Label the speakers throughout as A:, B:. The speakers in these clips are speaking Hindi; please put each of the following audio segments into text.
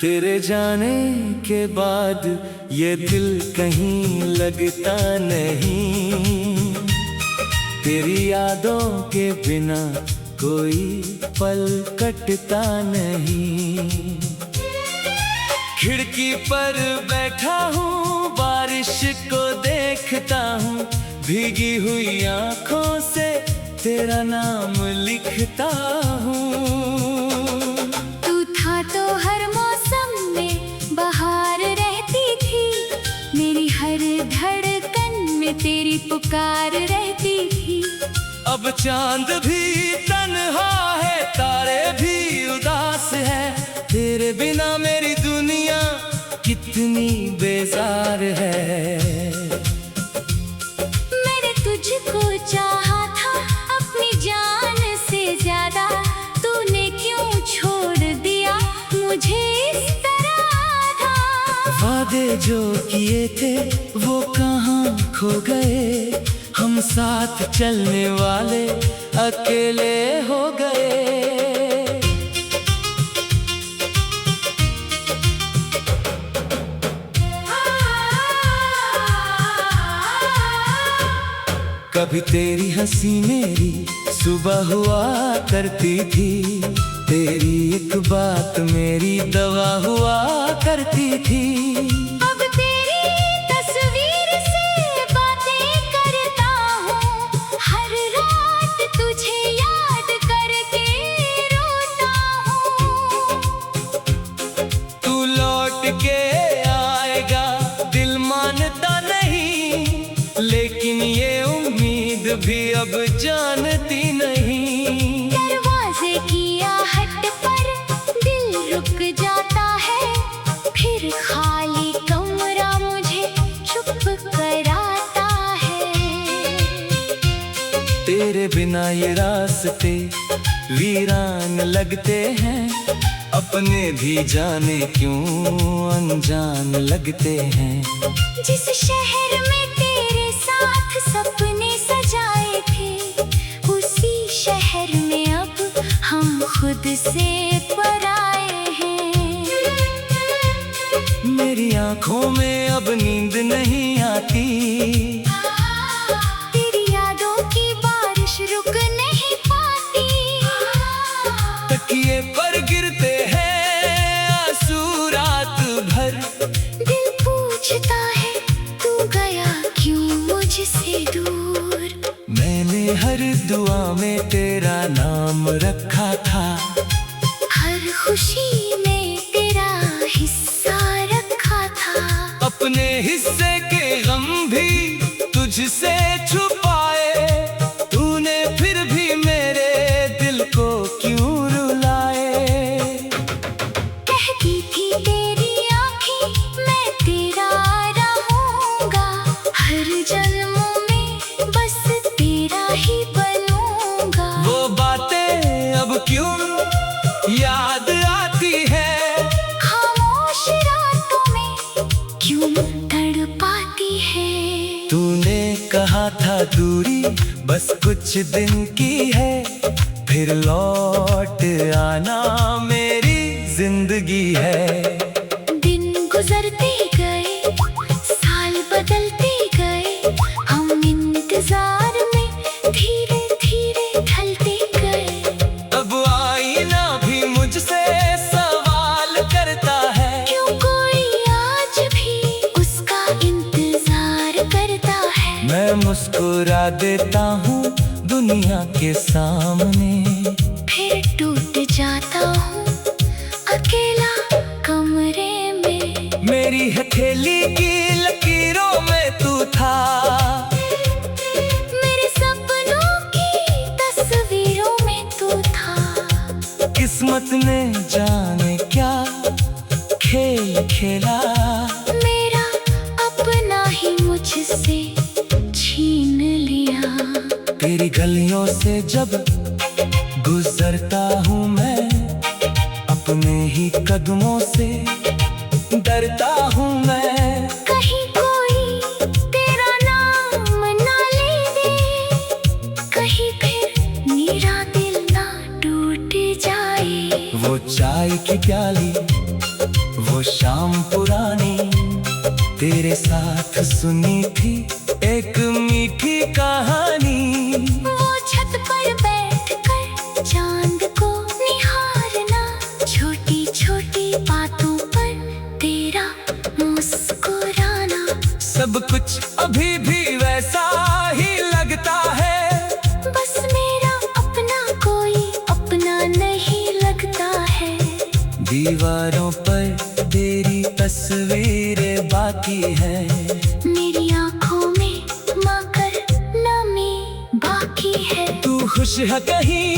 A: तेरे जाने के बाद ये दिल कहीं लगता नहीं, तेरी यादों के बिना कोई पल कटता नहीं। खिड़की पर बैठा हूँ, बारिश को देखता हूँ, भीगी हुई आँखों से तेरा नाम लिखता हूँ।
B: तू था तो हर मौसम में बहार रहती थी, मेरी हर धड़कन में तेरी पुकार रहती थी।
A: अब चांद भी तन्हा है, तारे भी उदास है, तेरे बिना मेरी दुनिया कितनी बेजार है।
B: मैंने तुझको चाहा था अपनी जान से ज्यादा, तूने क्यों छोड़ दिया मुझे इस तरह आधा।
A: वादे जो किए थे वो कहाँ खो गए, हम साथ चलने वाले अकेले हो गए। कभी तेरी हंसी मेरी सुबह हुआ करती थी, तेरी एक बात मेरी दवा हुआ करती थी।
B: अब तेरी तस्वीर से बातें करता हूँ, हर रात तुझे याद करके रोता हूँ।
A: तू लौट के आएगा दिल मानता नहीं, लेकिन ये उम्मीद भी अब जानती नहीं।
B: दरवाजे की आहट पर दिल रुक जाता है, फिर खाली कमरा मुझे चुप कराता है।
A: तेरे बिना ये रास्ते वीरान लगते हैं, अपने भी जाने क्यों अनजान लगते हैं।
B: जिस शहर में तेरे साथ सपने सजाए थे, उसी शहर में अब हम खुद से पराए हैं।
A: मेरी आंखों में अब नींद नहीं आती,
B: तेरी यादों की बारिश रुक नहीं पाती।
A: तकिए पर गिरते हैं आंसू रात भर,
B: दिल पूछता है तू गया क्यों मुझसे दूर।
A: मैंने हर दुआ में तेरा नाम रखा था,
B: हर खुशी में तेरा हिस्सा रखा था।
A: अपने हिस्से के गम भी तुझसे छुपाए, तूने फिर भी मेरे दिल को क्यों रुलाए।
B: कहती थी तेरी आँखें मैं तेरा रहूँगा, हर जन्मों में बस तेरा ही बनूँगा।
A: वो बातें अब क्यों याद आती है,
B: खामोश रातों में क्यों तड़पाती है।
A: तूने कहा था दूरी बस कुछ दिन की है, फिर लौट आना मेरी जिंदगी है।
B: दिन गुजरते गए, साल बदलते गए, हम इंतजार में धीरे धीरे ढलते गए।
A: अब आईना भी मुझसे सवाल करता है,
B: क्यों कोई आज भी उसका इंतजार करता है।
A: मैं मुस्कुरा देता हूँ दुनिया के सामने,
B: फिर टूट जाता हूँ अकेला कमरे में।
A: मेरी हथेली की लकीरों में तू था,
B: मेरे सपनों की तस्वीरों में तू था।
A: किस्मत ने जाने क्या खेल खेला,
B: मेरा अपना ही मुझसे छीन लिया।
A: तेरी गलियों से जब गुजरता हूँ मैं, अपने ही कदमों से डरता हूँ मैं।
B: कहीं कोई तेरा नाम ना ले दे, कहीं फिर मेरा दिल ना टूट जाए।
A: वो चाय की प्याली, वो शाम पुरानी तेरे साथ सुनी थी एक मीठी कहानी।
B: वो छत पर बैठकर चांद को निहारना, छोटी छोटी बातों पर तेरा मुस्कुराना।
A: सब कुछ अभी भी वैसा ही लगता है,
B: बस मेरा अपना कोई अपना नहीं लगता है।
A: दीवारों पर तेरी तस्वीरें बाकी है,
B: मेरी आंखों में मगर नमी बाकी है।
A: तू खुश है कहीं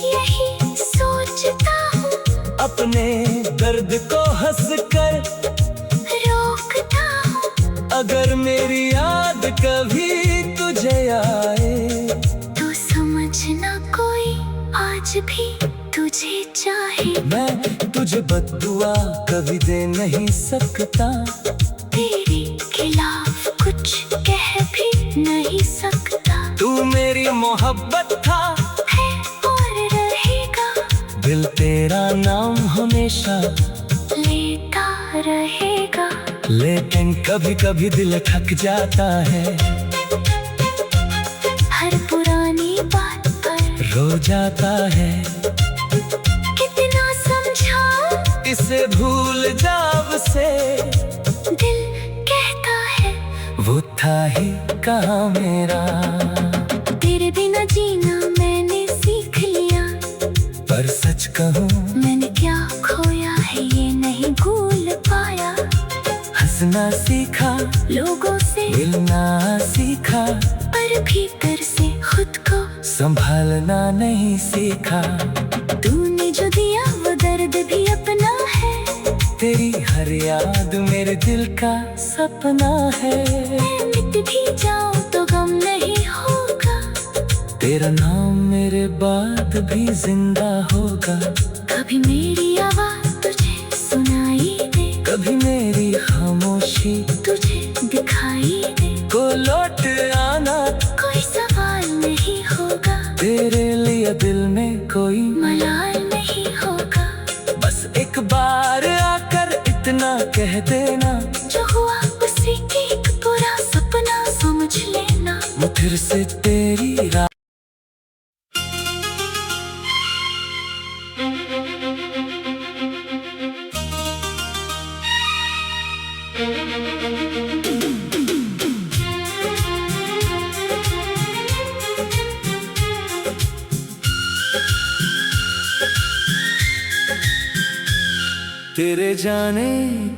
B: यही सोचता हूँ,
A: अपने दर्द को हंस कर
B: रोकता हूँ।
A: अगर मेरी याद कभी तुझे आए
B: तो समझना कोई आज भी तुझे चाहे।
A: मैं तुझे बद्दुआ कभी दे नहीं सकता,
B: तेरे खिलाफ कुछ कह भी नहीं सकता।
A: तू मेरी मोहब्बत था
B: है और रहेगा,
A: दिल तेरा नाम हमेशा
B: लेता रहेगा।
A: लेकिन कभी कभी दिल थक जाता है,
B: हर पुरानी बात पर
A: रो जाता है।
B: कितना समझाऊं,
A: इसे भूल जाओ से
B: दिल कहता है
A: वो था ही कहाँ मेरा।
B: तेरे बिना जीना मैंने सीख लिया,
A: पर सच कहूँ
B: मैंने क्या खोया है ये नहीं भूल पाया।
A: हंसना सीखा,
B: लोगों से
A: मिलना सीखा,
B: पर भीतर से खुद को
A: संभालना नहीं सीखा।
B: तूने जो दिया वो दर्द भी अपना है,
A: तेरी हर याद मेरे दिल का सपना है।
B: मैं मिट भी जाऊं तो गम नहीं होगा,
A: तेरा नाम मेरे बाद भी जिंदा होगा।
B: कभी मेरी आवाज तुझे सुनाई दे,
A: कभी मेरी खामोशी
B: तुझे दिखाई दे।
A: को लौट आना,
B: कोई सवाल नहीं होगा,
A: तेरे लिए दिल में कोई
B: मलाल नहीं होगा।
A: बस एक बार आकर इतना कह देना,
B: जो हुआ उसी एक पूरा सपना समझ लेना।
A: वो फिर से तेरी राह। तेरे जाने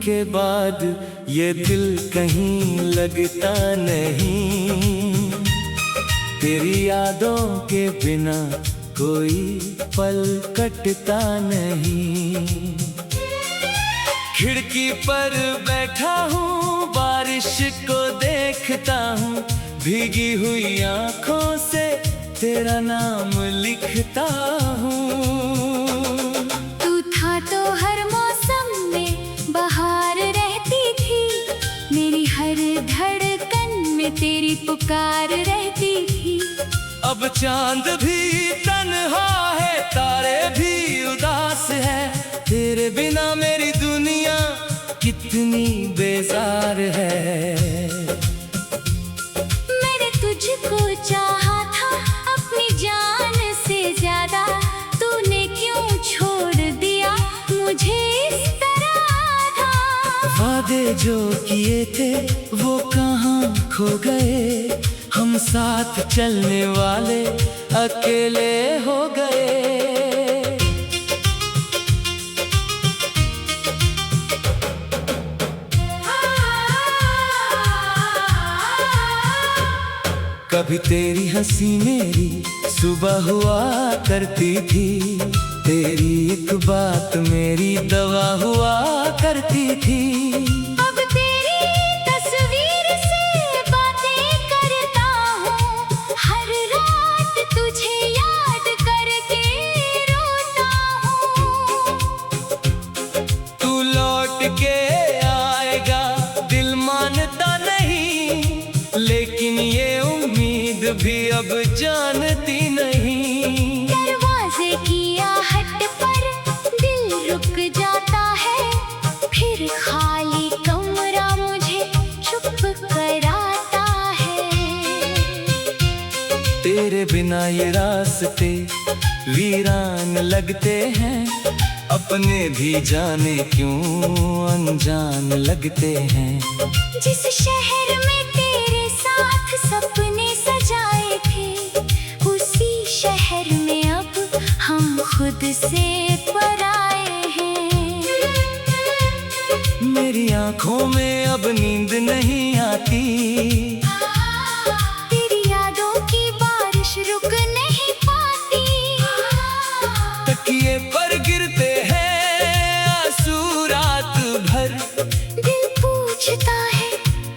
A: के बाद ये दिल कहीं लगता नहीं, तेरी यादों के बिना कोई पल कटता नहीं। खिड़की पर बैठा हूँ, बारिश को देखता हूँ, भीगी हुई आंखों से तेरा नाम लिखता हूँ।
B: तू था तो हर मौसम में बहार रहती थी, मेरी हर धड़कन में तेरी पुकार रहती थी।
A: अब चांद भी तन्हा है, तारे भी उदास है, तेरे बिना मेरी दुनिया कितनी बेजार है।
B: मैंने तुझको चाहा था अपनी जान से ज्यादा, तूने क्यों छोड़ दिया मुझे इस तरह आधा।
A: वादे जो किए थे वो कहाँ खो गए, हम साथ चलने वाले अकेले हो गए। कभी तेरी हंसी मेरी सुबह हुआ करती थी, तेरी एक बात मेरी दवा हुआ करती थी।
B: अब तेरी तस्वीर से बातें करता हूँ, हर रात तुझे याद करके रोता हूँ।
A: तू लौट के आएगा दिल मानता नहीं, लेकिन ये उम्मीद भी अब जानती नहीं।
B: दरवाजे की आहट पर दिल रुक जाता है, फिर
A: तेरे बिना ये रास्ते वीरान लगते हैं, अपने भी जाने क्यों अनजान लगते हैं।
B: जिस शहर में तेरे साथ सपने सजाए थे, उसी शहर में अब हम खुद से पराए हैं।
A: मेरी आंखों में अब नींद नहीं आती,
B: तेरी यादों की बारिश रुक नहीं पाती।
A: तकिए पर गिरते हैं आंसू रात भर,
B: दिल पूछता है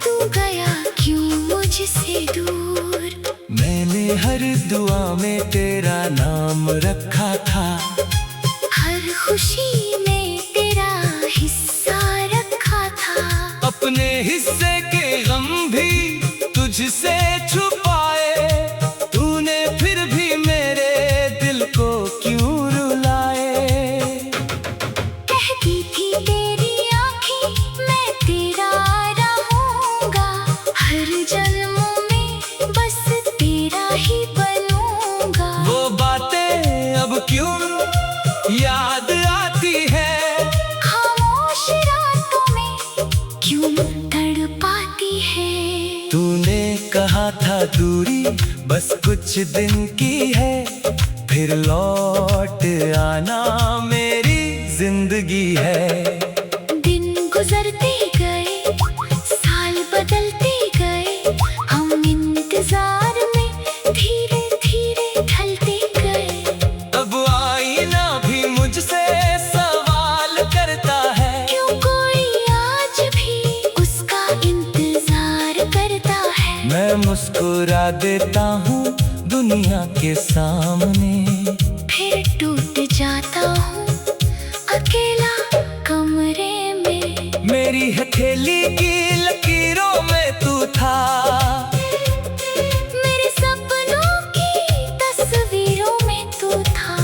B: तू गया क्यों मुझसे दूर।
A: मैंने हर दुआ में तेरा नाम रखा था,
B: हर खुशी में तेरा हिस्सा रखा था।
A: अपने हिस्से के गम भी तुझसे छुपाए, तूने फिर भी मेरे दिल को क्यों रुलाए।
B: कहती थी तेरी आँखें मैं तेरा रहूंगा, हर जन्मों में बस तेरा ही बनूंगा।
A: वो बातें अब क्यों याद आती है,
B: खामोश रातों में क्यों तड़पाती है।
A: तूने कहा था दूरी बस कुछ दिन की है, फिर लौट आना मेरी जिंदगी है।
B: दिन गुजरते गए, साल बदलते गए, हम इंतजार में धीरे धीरे ढलते गए।
A: अब आईना भी मुझसे सवाल करता है,
B: क्यों कोई आज भी उसका इंतजार करता है।
A: मैं मुस्कुरा देता हूँ दुनिया के सामने,
B: फिर टूट जाता हूँ अकेला कमरे में।
A: मेरी हथेली की लकीरों में तू था,
B: मेरे सपनों की तस्वीरों में तू था।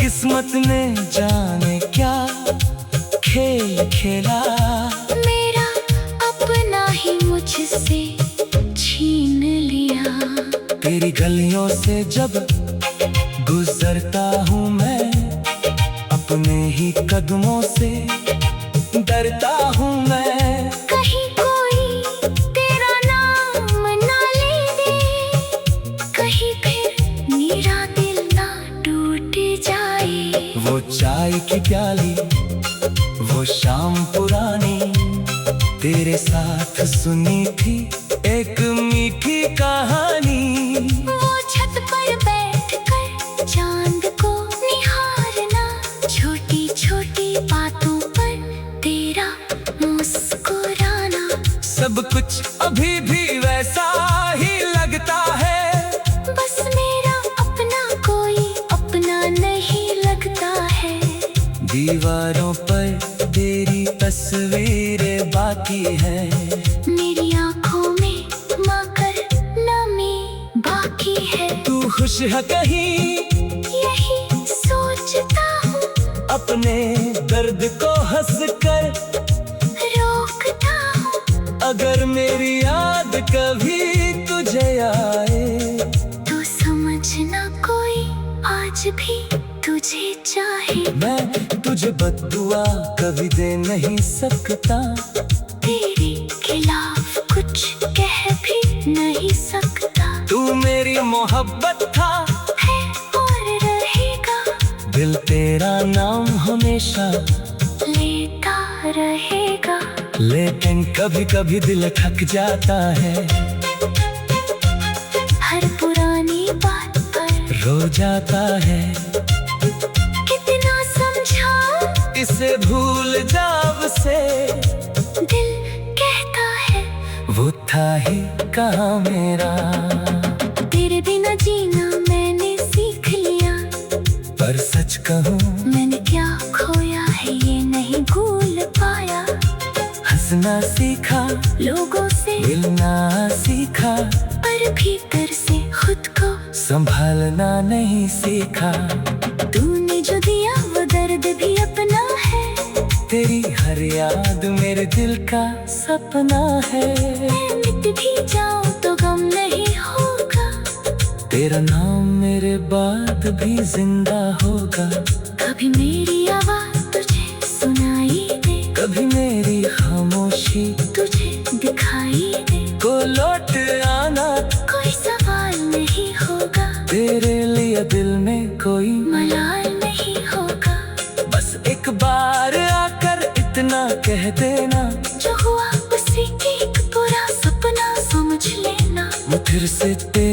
A: किस्मत ने जाने क्या खेल खेला,
B: मेरा अपना ही मुझसे छीन लिया।
A: तेरी गलियों से जब गुजरता हूँ मैं, अपने ही कदमों से डरता हूँ मैं।
B: कहीं कोई तेरा नाम ना ले दे, कहीं फिर मेरा दिल ना टूट जाए।
A: वो चाय की प्याली, वो शाम पुरानी, तेरे साथ सुनी थी एक मीठी कहानी।
B: वो छत पर बैठकर चांद को निहारना, छोटी छोटी बातों पर तेरा मुस्कुराना।
A: सब कुछ अभी भी वैसा ही लगता है,
B: बस मेरा अपना कोई अपना नहीं लगता है।
A: दीवारों पर तेरी तस्वीरें बाकी है,
B: मेरी आँखों में मगर नमी बाकी है।
A: तू खुश है कहीं
B: यही सोचता हूँ,
A: अपने दर्द को हंस कर
B: रोकता हूँ।
A: अगर मेरी याद कभी तुझे आए,
B: तो समझना कोई आज भी तुझे चाहे।
A: मैं तुझे बद्दुआ कभी दे नहीं सकता,
B: तेरे खिलाफ कुछ कह भी नहीं सकता।
A: तू मेरी मोहब्बत था
B: है और रहेगा,
A: दिल तेरा नाम हमेशा
B: लेता रहेगा।
A: लेकिन कभी कभी दिल थक जाता है,
B: हर पुरानी बात पर
A: रो जाता है।
B: कितना समझा
A: इसे भूल जाओ से,
B: दिल कहता है
A: वो था ही कहाँ मेरा।
B: तेरे बिना जीना मैंने सीख लिया,
A: पर सच कहूँ
B: मैंने क्या खोया है ये नहीं भूल पाया।
A: हंसना सीखा,
B: लोगों से
A: मिलना सीखा,
B: पर भीतर से खुद को
A: संभालना नहीं सीखा।
B: तूने जो दिया वो दर्द भी अपना है,
A: तेरी हर याद मेरे दिल का सपना है।
B: मैं मिट भी जाऊं तो गम नहीं होगा,
A: तेरा नाम मेरे बाद भी जिंदा होगा।
B: कभी मेरी आवाज तुझे सुनाई दे,
A: कभी मेरी खामोशी
B: तुझे दिखाई दे,
A: को लौट आना
B: कोई सवाल नहीं होगा,
A: तेरे लिए दिल में कोई
B: मलाल नहीं होगा।
A: बस एक बार आकर इतना कह देना,
B: जो हुआ उसी की एक बुरा सपना समझ लेना।
A: वो फिर से तेरे